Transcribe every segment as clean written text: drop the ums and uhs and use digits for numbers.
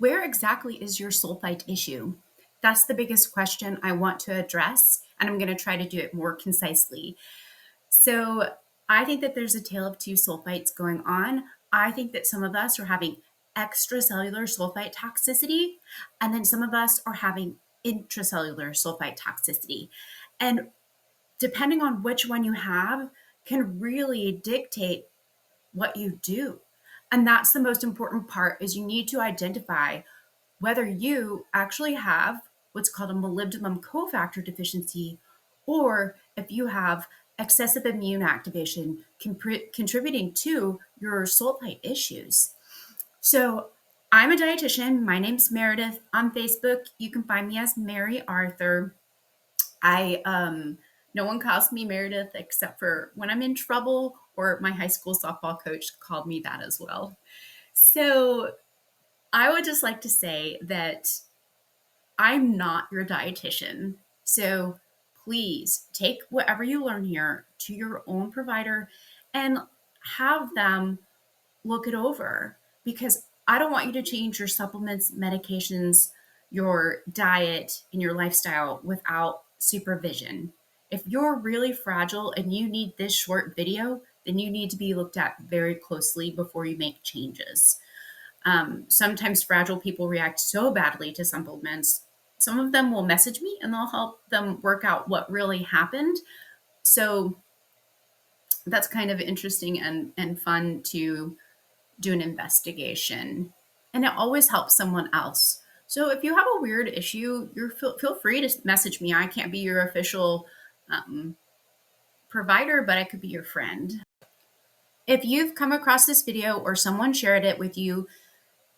Where exactly is your sulfite issue? That's the biggest question I want to address, and I'm going to try to do it more concisely. So, I think that there's a tale of two sulfites going on. I think that some of us are having extracellular sulfite toxicity, and then some of us are having intracellular sulfite toxicity. And depending on which one you have, can really dictate what you do. And that's the most important part is you need to identify whether you actually have what's called a molybdenum cofactor deficiency, or if you have excessive immune activation contributing to your sulfite issues. So I'm a dietitian. My name's Meredith. On Facebook, you can find me as Mary Arthur. I no one calls me Meredith except for when I'm in trouble, or my high school softball coach called me that as well. So I would just like to say that I'm not your dietitian. So please take whatever you learn here to your own provider and have them look it over, because I don't want you to change your supplements, medications, your diet, and your lifestyle without supervision. If you're really fragile and you need this short video, then you need to be looked at very closely before you make changes. Sometimes fragile people react so badly to supplements. Some of them will message me and they'll help them work out what really happened. So that's kind of interesting and fun to do an investigation. And it always helps someone else. So if you have a weird issue, feel free to message me. I can't be your official provider, but I could be your friend. If you've come across this video or someone shared it with you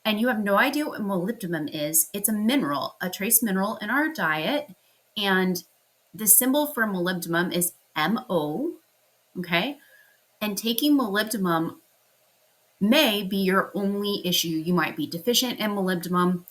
and you have no idea what molybdenum is, it's a mineral, a trace mineral in our diet. And the symbol for molybdenum is MO, okay? And taking molybdenum may be your only issue. You might be deficient in molybdenum,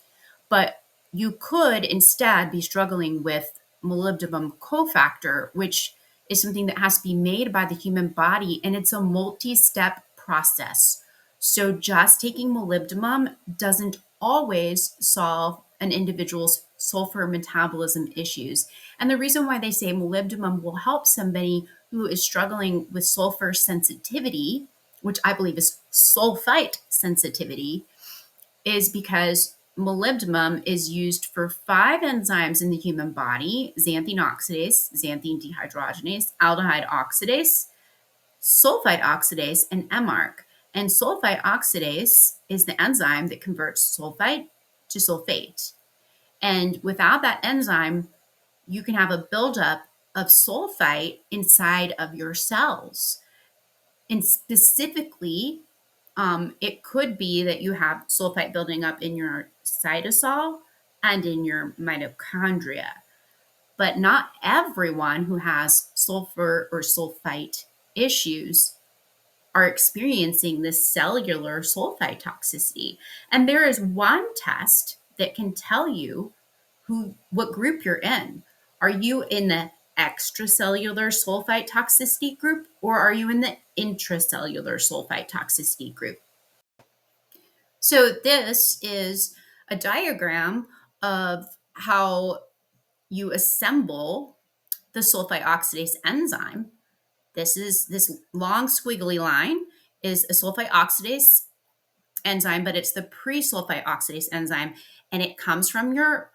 but you could instead be struggling with molybdenum cofactor, which is something that has to be made by the human body, and it's a multi-step process. So just taking molybdenum doesn't always solve an individual's sulfur metabolism issues. And the reason why they say molybdenum will help somebody who is struggling with sulfur sensitivity, which I believe is sulfite sensitivity, is because molybdenum is used for 5 enzymes in the human body: xanthine oxidase, xanthine dehydrogenase, aldehyde oxidase, sulfite oxidase, and MARC. And sulfite oxidase is the enzyme that converts sulfite to sulfate. And without that enzyme, you can have a buildup of sulfite inside of your cells. And specifically, it could be that you have sulfite building up in your cytosol and in your mitochondria. But not everyone who has sulfur or sulfite issues are experiencing this cellular sulfite toxicity. And there is one test that can tell you what group you're in. Are you in the extracellular sulfite toxicity group, or are you in the intracellular sulfite toxicity group? So this is a diagram of how you assemble the sulfite oxidase enzyme. This long squiggly line is a sulfite oxidase enzyme, but it's the pre-sulfite oxidase enzyme, and it comes from your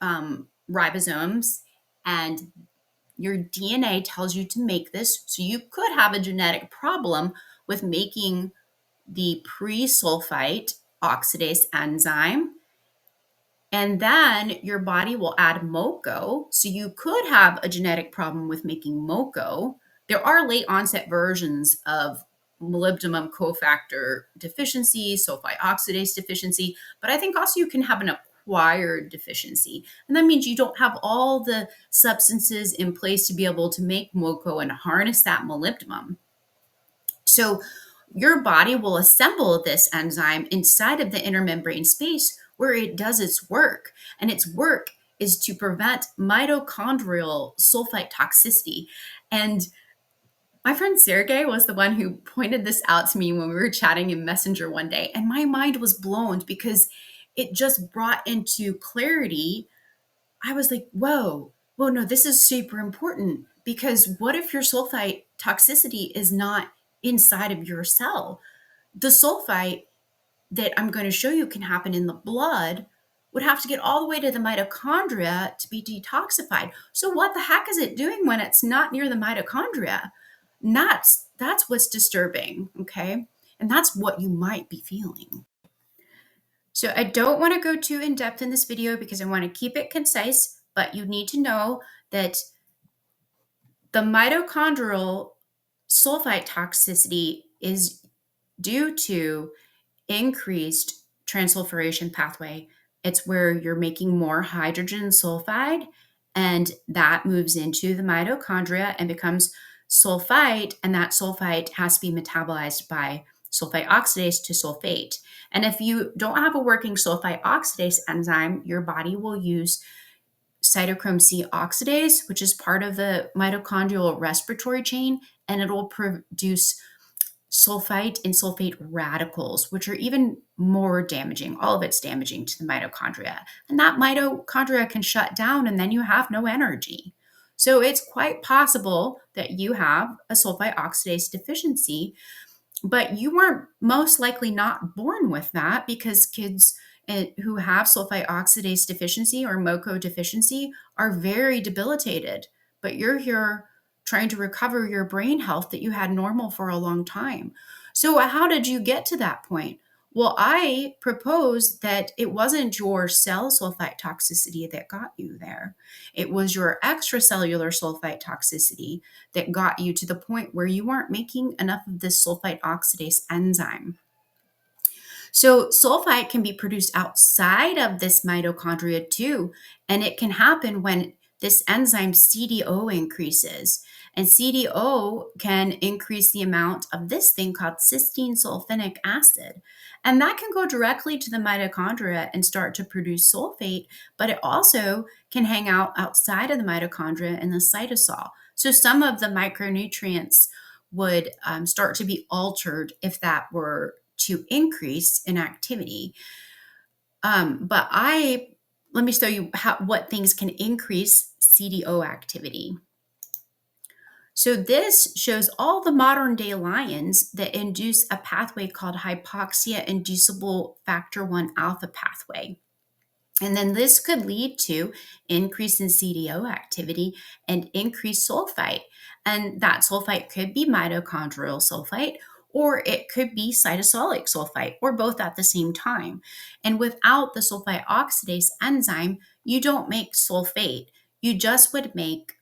ribosomes, and your DNA tells you to make this. So you could have a genetic problem with making the pre-sulfite oxidase enzyme, and then your body will add MoCo. So you could have a genetic problem with making MoCo. There are late onset versions of molybdenum cofactor deficiency, sulfite oxidase deficiency, but I think also you can have an acquired deficiency. And that means you don't have all the substances in place to be able to make MoCo and harness that molybdenum. So your body will assemble this enzyme inside of the intermembrane space where it does its work. And its work is to prevent mitochondrial sulfite toxicity. And my friend Sergey was the one who pointed this out to me when we were chatting in Messenger one day. And my mind was blown because it just brought into clarity. I was like, whoa, no, this is super important, because what if your sulfite toxicity is not inside of your cell? The sulfite that I'm going to show you can happen in the blood would have to get all the way to the mitochondria to be detoxified. So what the heck is it doing when it's not near the mitochondria? And that's what's disturbing, okay? And that's what you might be feeling. So I don't want to go too in depth in this video because I want to keep it concise, but you need to know that the mitochondrial sulfite toxicity is due to increased transsulfuration pathway. It's where you're making more hydrogen sulfide, and that moves into the mitochondria and becomes sulfite, and that sulfite has to be metabolized by sulfite oxidase to sulfate. And if you don't have a working sulfite oxidase enzyme, your body will use cytochrome C oxidase, which is part of the mitochondrial respiratory chain, and it'll produce sulfite and sulfate radicals, which are even more damaging. All of it's damaging to the mitochondria. And that mitochondria can shut down, and then you have no energy. So it's quite possible that you have a sulfite oxidase deficiency, but you weren't most likely not born with that, because kids who have sulfite oxidase deficiency or MoCo deficiency are very debilitated. But you're here trying to recover your brain health that you had normal for a long time. So how did you get to that point? Well, I propose that it wasn't your cell sulfite toxicity that got you there. It was your extracellular sulfite toxicity that got you to the point where you weren't making enough of this sulfite oxidase enzyme. So sulfite can be produced outside of this mitochondria too, and it can happen when this enzyme CDO increases. And CDO can increase the amount of this thing called cysteine sulfonic acid. And that can go directly to the mitochondria and start to produce sulfate, but it also can hang out outside of the mitochondria in the cytosol. So some of the micronutrients would start to be altered if that were to increase in activity. But let me show you what things can increase CDO activity. So this shows all the modern day lions that induce a pathway called hypoxia-inducible factor 1 alpha pathway. And then this could lead to increase in CDO activity and increased sulfite. And that sulfite could be mitochondrial sulfite, or it could be cytosolic sulfite, or both at the same time. And without the sulfite oxidase enzyme, you don't make sulfate. You just would make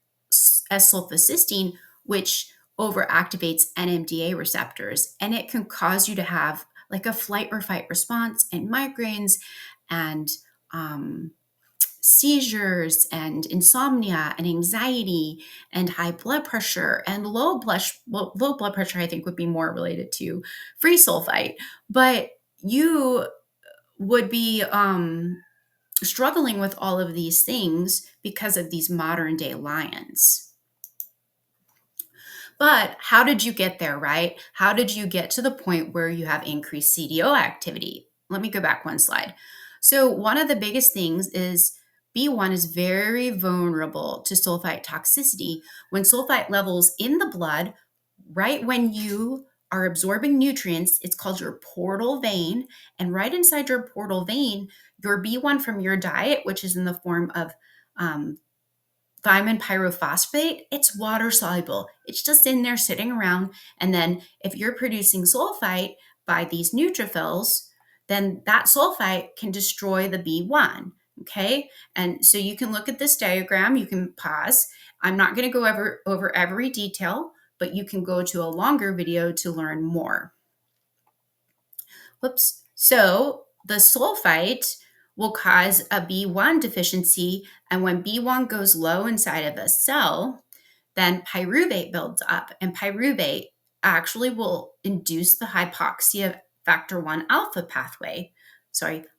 S-sulfocysteine, which overactivates NMDA receptors. And it can cause you to have like a flight or fight response and migraines and seizures and insomnia and anxiety and high blood pressure and low blood pressure. I think would be more related to free sulfite, but you would be struggling with all of these things because of these modern day lions. But how did you get there, right? How did you get to the point where you have increased CDO activity? Let me go back one slide. So one of the biggest things is B1 is very vulnerable to sulfite toxicity. When sulfite levels in the blood, right when you are absorbing nutrients, it's called your portal vein. And right inside your portal vein, your B1 from your diet, which is in the form of thiamine pyrophosphate, it's water soluble. It's just in there sitting around. And then if you're producing sulfite by these neutrophils, then that sulfite can destroy the B1. Okay. And so you can look at this diagram, you can pause. I'm not going to go over every detail, but you can go to a longer video to learn more. Whoops. So the sulfite will cause a B1 deficiency. And when B1 goes low inside of a cell, then pyruvate builds up. And pyruvate actually will induce the hypoxia factor 1 alpha pathway.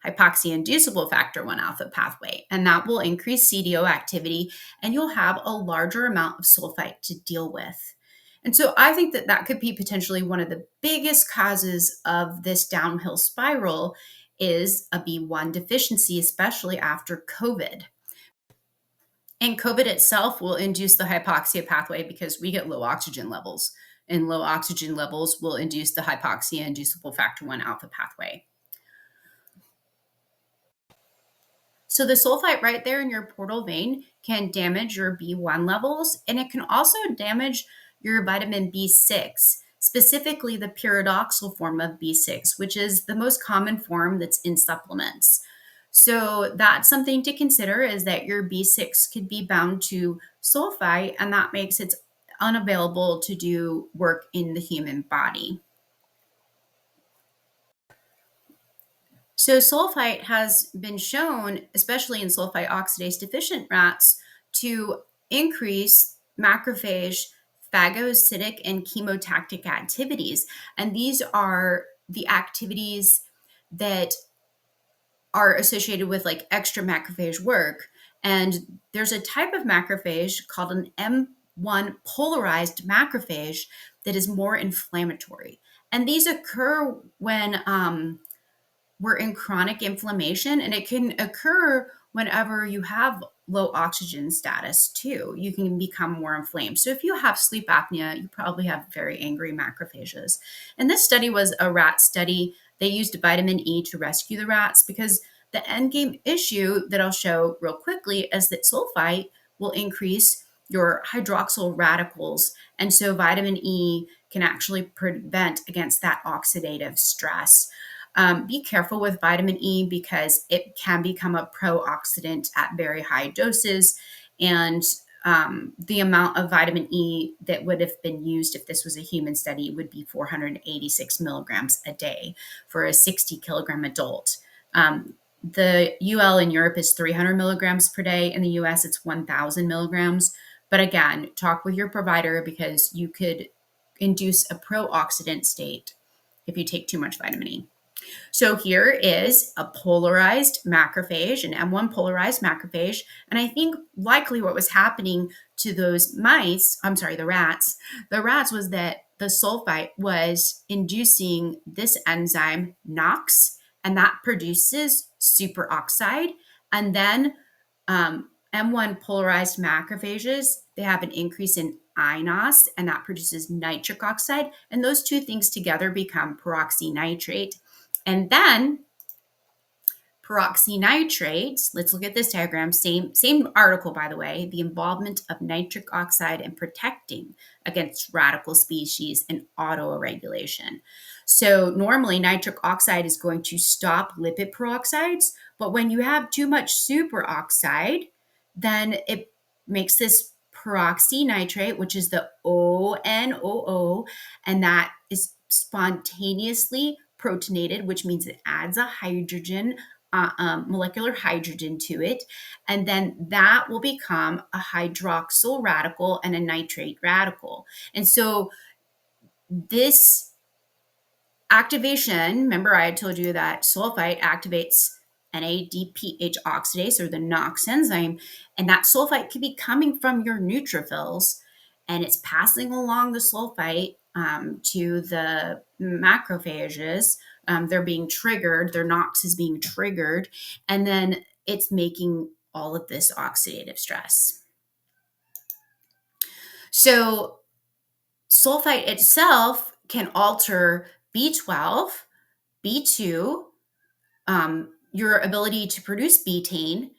Hypoxia-inducible factor 1 alpha pathway. And that will increase CDO activity, and you'll have a larger amount of sulfite to deal with. And so I think that that could be potentially one of the biggest causes of this downhill spiral is a B1 deficiency, especially after COVID. And COVID itself will induce the hypoxia pathway because we get low oxygen levels, and low oxygen levels will induce the hypoxia inducible factor 1 alpha pathway. So the sulfite right there in your portal vein can damage your B1 levels, and it can also damage your vitamin B6, specifically the pyridoxal form of B6, which is the most common form that's in supplements. So that's something to consider, is that your B6 could be bound to sulfite, and that makes it unavailable to do work in the human body. So sulfite has been shown, especially in sulfite oxidase deficient rats, to increase macrophage, phagocytic, and chemotactic activities. And these are the activities that are associated with like extra macrophage work. And there's a type of macrophage called an M1 polarized macrophage that is more inflammatory. And these occur when we're in chronic inflammation, and it can occur whenever you have low oxygen status too. You can become more inflamed. So if you have sleep apnea, you probably have very angry macrophages. And this study was a rat study. They used vitamin E to rescue the rats because the end game issue that I'll show real quickly is that sulfite will increase your hydroxyl radicals. And so vitamin E can actually prevent against that oxidative stress. Be careful with vitamin E because it can become a pro-oxidant at very high doses. And the amount of vitamin E that would have been used if this was a human study would be 486 milligrams a day for a 60 kilogram adult. The UL in Europe is 300 milligrams per day. In the US, it's 1,000 milligrams. But again, talk with your provider because you could induce a pro-oxidant state if you take too much vitamin E. So here is a polarized macrophage, an M1 polarized macrophage. And I think likely what was happening to those the rats was that the sulfite was inducing this enzyme NOx, and that produces superoxide. And then M1 polarized macrophages, they have an increase in iNOS, and that produces nitric oxide. And those two things together become peroxynitrate. And then peroxynitrate, let's look at this diagram, same article, by the way, the involvement of nitric oxide in protecting against radical species and autoregulation. So normally nitric oxide is going to stop lipid peroxides, but when you have too much superoxide, then it makes this peroxynitrate, which is the ONOO, and that is spontaneously protonated, which means it adds a hydrogen, molecular hydrogen to it. And then that will become a hydroxyl radical and a nitrate radical. And so this activation, remember I had told you that sulfite activates NADPH oxidase, or the NOx enzyme, and that sulfite could be coming from your neutrophils, and it's passing along the sulfite to the macrophages. They're being triggered, their NOx is being triggered, and then it's making all of this oxidative stress. So sulfite itself can alter B12, B2, your ability to produce betaine,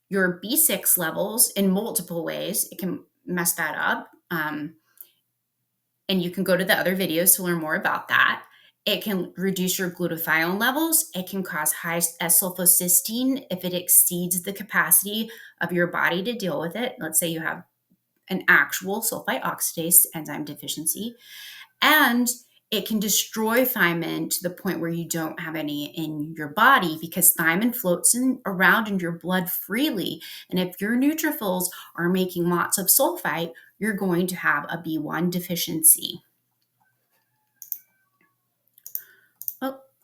your B6 levels in multiple ways. It can mess that up. And you can go to the other videos to learn more about that. It can reduce your glutathione levels. It can cause high S-sulfocysteine if it exceeds the capacity of your body to deal with it. Let's say you have an actual sulfite oxidase enzyme deficiency. And it can destroy thiamine to the point where you don't have any in your body, because thiamine floats around in your blood freely. And if your neutrophils are making lots of sulfite, you're going to have a B1 deficiency.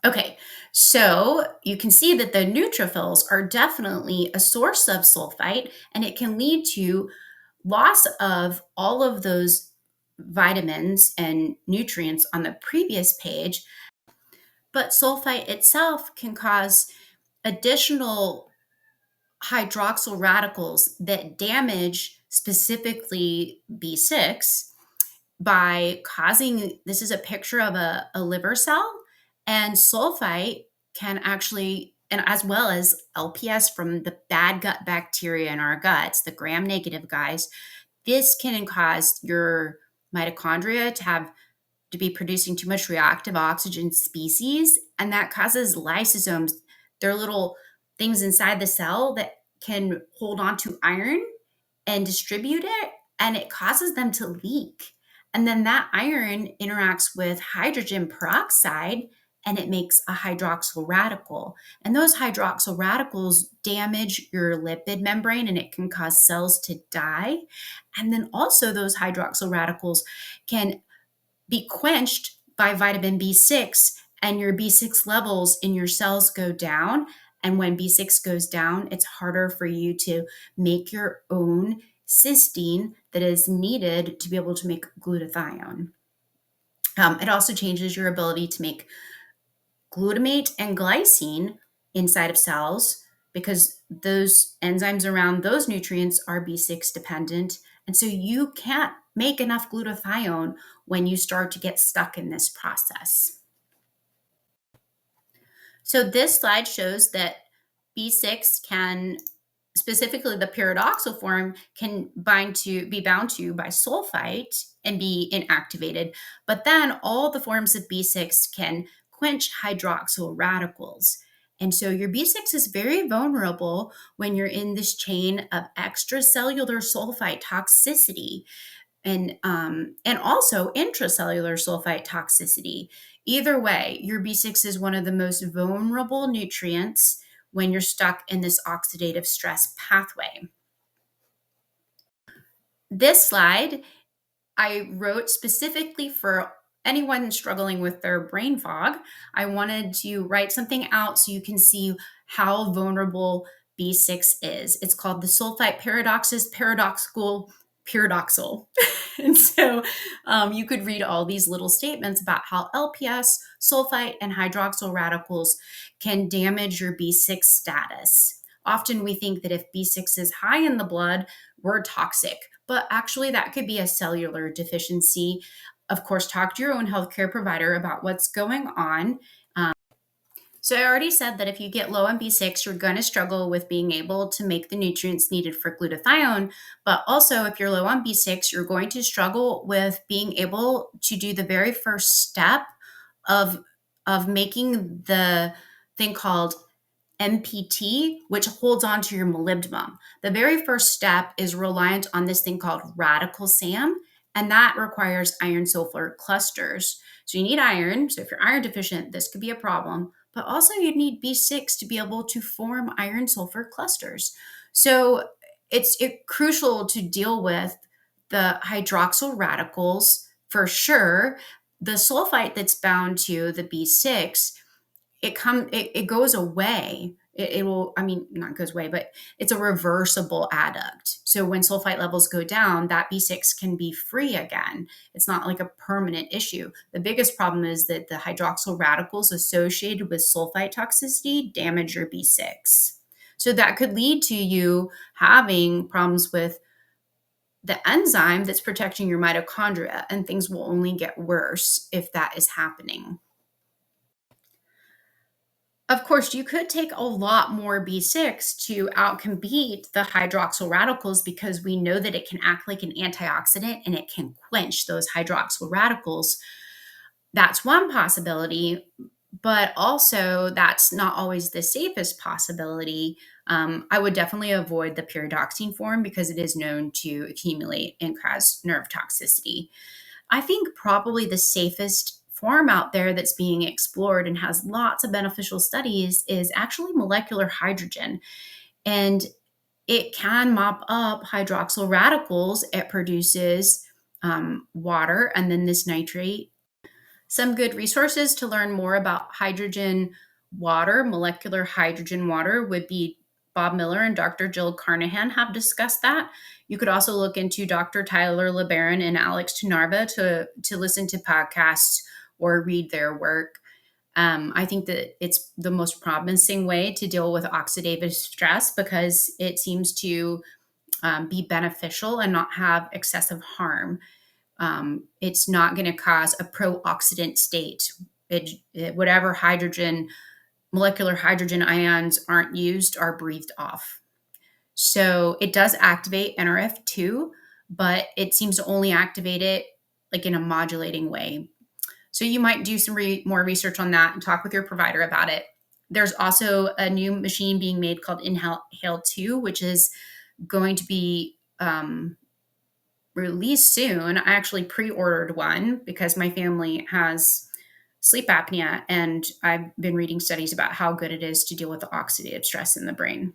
Okay, so you can see that the neutrophils are definitely a source of sulfite, and it can lead to loss of all of those vitamins and nutrients on the previous page. But sulfite itself can cause additional hydroxyl radicals that damage specifically B6 by causing, this is a picture of a liver cell, and sulfite can actually, and as well as LPS from the bad gut bacteria in our guts, the gram negative guys, this can cause your mitochondria to be producing too much reactive oxygen species, and that causes lysosomes. They're little things inside the cell that can hold on to iron and distribute it, and it causes them to leak. And then that iron interacts with hydrogen peroxide and it makes a hydroxyl radical. And those hydroxyl radicals damage your lipid membrane and it can cause cells to die. And then also, those hydroxyl radicals can be quenched by vitamin B6, and your B6 levels in your cells go down. And when B6 goes down, it's harder for you to make your own cysteine that is needed to be able to make glutathione. It also changes your ability to make glutamate and glycine inside of cells because those enzymes around those nutrients are B6 dependent. And so you can't make enough glutathione when you start to get stuck in this process. So this slide shows that B6 can, specifically the pyridoxal form, can be bound to by sulfite and be inactivated. But then all the forms of B6 can quench hydroxyl radicals. And so your B6 is very vulnerable when you're in this chain of extracellular sulfite toxicity and also intracellular sulfite toxicity. Either way, your B6 is one of the most vulnerable nutrients when you're stuck in this oxidative stress pathway. This slide I wrote specifically for anyone struggling with their brain fog. I wanted to write something out so you can see how vulnerable B6 is. It's called the sulfite paradoxes, paradoxal. And so you could read all these little statements about how LPS, sulfite, and hydroxyl radicals can damage your B6 status. Often we think that if B6 is high in the blood, we're toxic, but actually that could be a cellular deficiency. Of course, talk to your own healthcare provider about what's going on. So I already said that if you get low on B6, you're going to struggle with being able to make the nutrients needed for glutathione. But also, if you're low on B6, you're going to struggle with being able to do the very first step of making the thing called MPT, which holds on to your molybdenum. The very first step is reliant on this thing called radical SAM, and that requires iron sulfur clusters. So you need iron. So if you're iron deficient, this could be a problem. But also you need B6 to be able to form iron sulfur clusters. So it's crucial to deal with the hydroxyl radicals for sure. The sulfite that's bound to the B6, it goes away. It will, I mean, not goes away, but it's a reversible adduct. So when sulfite levels go down, that B6 can be free again. It's not like a permanent issue. The biggest problem is that the hydroxyl radicals associated with sulfite toxicity damage your B6. So that could lead to you having problems with the enzyme that's protecting your mitochondria, and things will only get worse if that is happening. Of course, you could take a lot more B6 to outcompete the hydroxyl radicals because we know that it can act like an antioxidant and it can quench those hydroxyl radicals. That's one possibility, but also that's not always the safest possibility. I would definitely avoid the pyridoxine form because it is known to accumulate and cause nerve toxicity. I think probably the safest form out there that's being explored and has lots of beneficial studies is actually molecular hydrogen. And it can mop up hydroxyl radicals. It produces water and then this nitrate. Some good resources to learn more about hydrogen water, molecular hydrogen water, would be Bob Miller and Dr. Jill Carnahan have discussed that. You could also look into Dr. Tyler LeBaron and Alex Tunarva to listen to podcasts or read their work. I think that it's the most promising way to deal with oxidative stress because it seems to be beneficial and not have excessive harm. It's not going to cause a pro-oxidant state. Whatever molecular hydrogen ions aren't used are breathed off. So it does activate NRF2, but it seems to only activate it like in a modulating way. So you might do some more research on that and talk with your provider about it. There's also a new machine being made called Inhale 2, which is going to be released soon. I actually pre-ordered one because my family has sleep apnea, and I've been reading studies about how good it is to deal with the oxidative stress in the brain.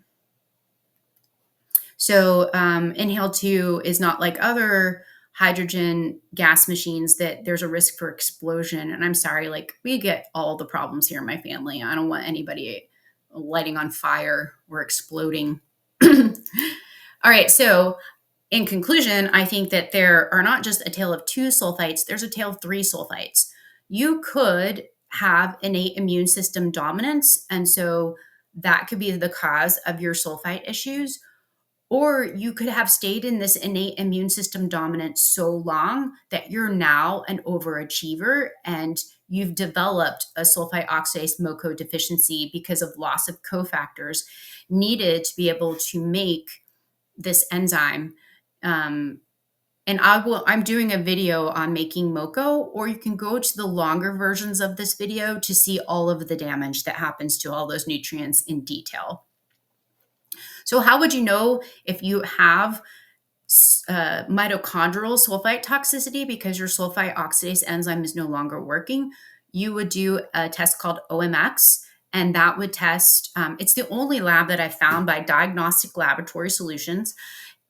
So Inhale 2 is not like other hydrogen gas machines that there's a risk for explosion. And I'm sorry, like we get all the problems here in my family. I don't want anybody lighting on fire or exploding. All right, so in conclusion, I think that there are not just a tale of two sulfites, there's a tale of three sulfites. You could have innate immune system dominance, and so that could be the cause of your sulfite issues. Or you could have stayed in this innate immune system dominance so long that you're now an overachiever and you've developed a sulfite oxidase MoCo deficiency because of loss of cofactors needed to be able to make this enzyme. And I'm doing a video on making MoCo, or you can go to the longer versions of this video to see all of the damage that happens to all those nutrients in detail. So how would you know if you have mitochondrial sulfite toxicity because your sulfite oxidase enzyme is no longer working? You would do a test called OMX, and that would test, it's the only lab that I found by Diagnostic Laboratory Solutions,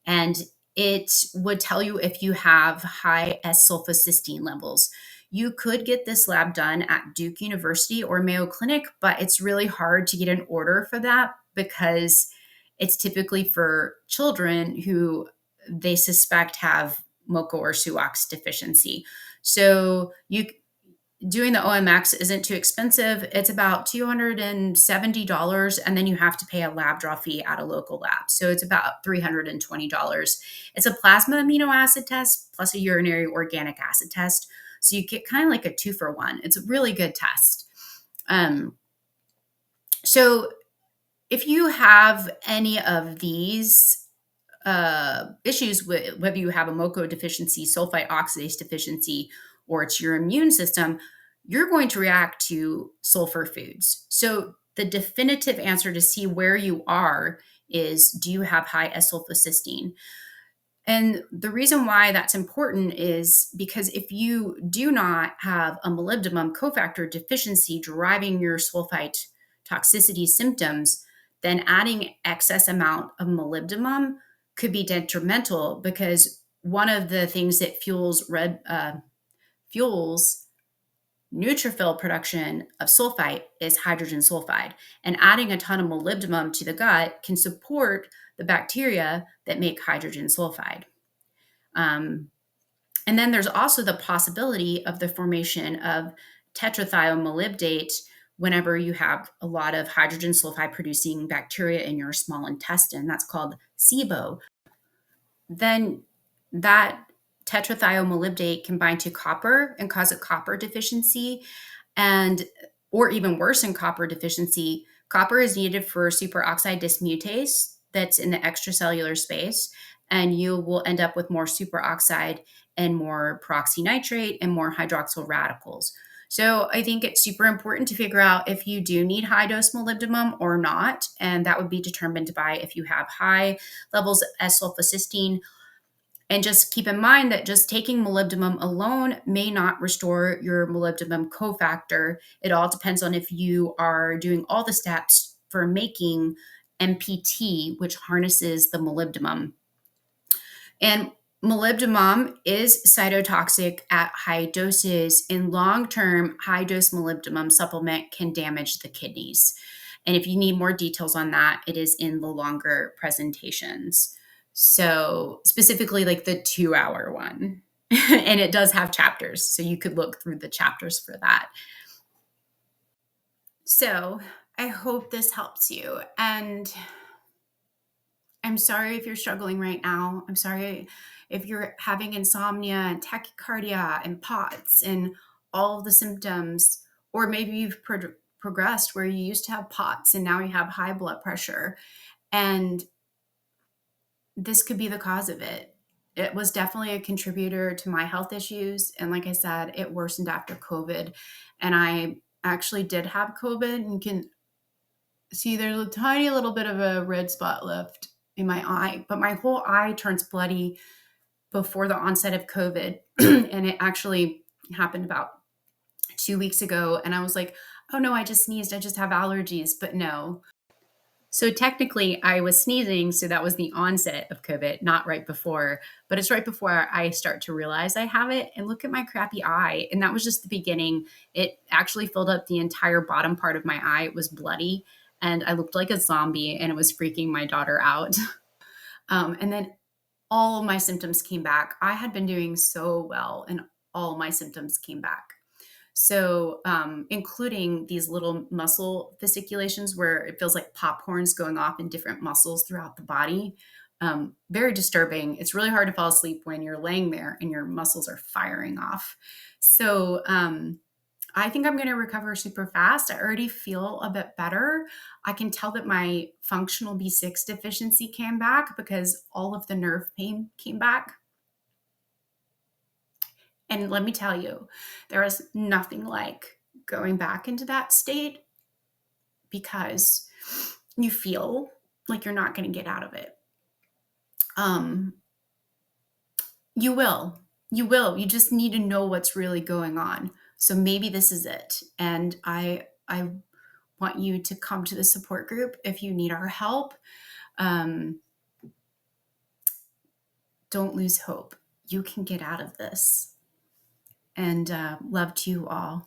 and it would tell you if you have high S-sulfocysteine levels. You could get this lab done at Duke University or Mayo Clinic, but it's really hard to get an order for that because it's typically for children who they suspect have MoCo or SUOX deficiency. So doing the OMX isn't too expensive. It's about $270, and then you have to pay a lab draw fee at a local lab. So it's about $320. It's a plasma amino acid test plus a urinary organic acid test. So you get kind of like a 2-for-1. It's a really good test. So if you have any of these issues, with whether you have a MoCo deficiency, sulfite oxidase deficiency, or it's your immune system, you're going to react to sulfur foods. So the definitive answer to see where you are is, do you have high S-sulfocysteine? And the reason why that's important is because if you do not have a molybdenum cofactor deficiency driving your sulfite toxicity symptoms, then adding excess amount of molybdenum could be detrimental, because one of the things that fuels neutrophil production of sulfite is hydrogen sulfide. And adding a ton of molybdenum to the gut can support the bacteria that make hydrogen sulfide. And then there's also the possibility of the formation of tetrathiomolybdate whenever you have a lot of hydrogen sulfide producing bacteria in your small intestine. That's called SIBO. Then that tetrathiomolybdate can bind to copper and cause a copper deficiency, or even worse, in copper deficiency, copper is needed for superoxide dismutase that's in the extracellular space, and you will end up with more superoxide and more peroxynitrate and more hydroxyl radicals. So I think it's super important to figure out if you do need high dose molybdenum or not, and that would be determined by if you have high levels of S-sulfocysteine. And just keep in mind that just taking molybdenum alone may not restore your molybdenum cofactor. It all depends on if you are doing all the steps for making MPT, which harnesses the molybdenum. And molybdenum is cytotoxic at high doses. In long-term, high-dose molybdenum supplement can damage the kidneys. And if you need more details on that, it is in the longer presentations. So specifically like the 2-hour one. And it does have chapters, so you could look through the chapters for that. So I hope this helps you. And I'm sorry if you're struggling right now. I'm sorry if you're having insomnia and tachycardia and POTS and all of the symptoms, or maybe you've progressed where you used to have POTS and now you have high blood pressure. And this could be the cause of it. It was definitely a contributor to my health issues. And like I said, it worsened after COVID. And I actually did have COVID, and you can see there's a tiny little bit of a red spot left in my eye, but my whole eye turns bloody before the onset of COVID. And it actually happened about 2 weeks ago. And I was like, oh no, I just sneezed. I just have allergies. But no. So technically, I was sneezing. So that was the onset of COVID, not right before, but it's right before I start to realize I have it. And look at my crappy eye. And that was just the beginning. It actually filled up the entire bottom part of my eye. It was bloody. And I looked like a zombie, and it was freaking my daughter out. And then all of my symptoms came back. I had been doing so well, and all my symptoms came back. So, including these little muscle fasciculations where it feels like popcorns going off in different muscles throughout the body. Very disturbing. It's really hard to fall asleep when you're laying there and your muscles are firing off. So, I think I'm going to recover super fast. I already feel a bit better. I can tell that my functional B6 deficiency came back because all of the nerve pain came back. And let me tell you, there is nothing like going back into that state because you feel like you're not going to get out of it. You will. You will. You just need to know what's really going on. So maybe this is it. And I want you to come to the support group if you need our help. Don't lose hope. You can get out of this. And love to you all.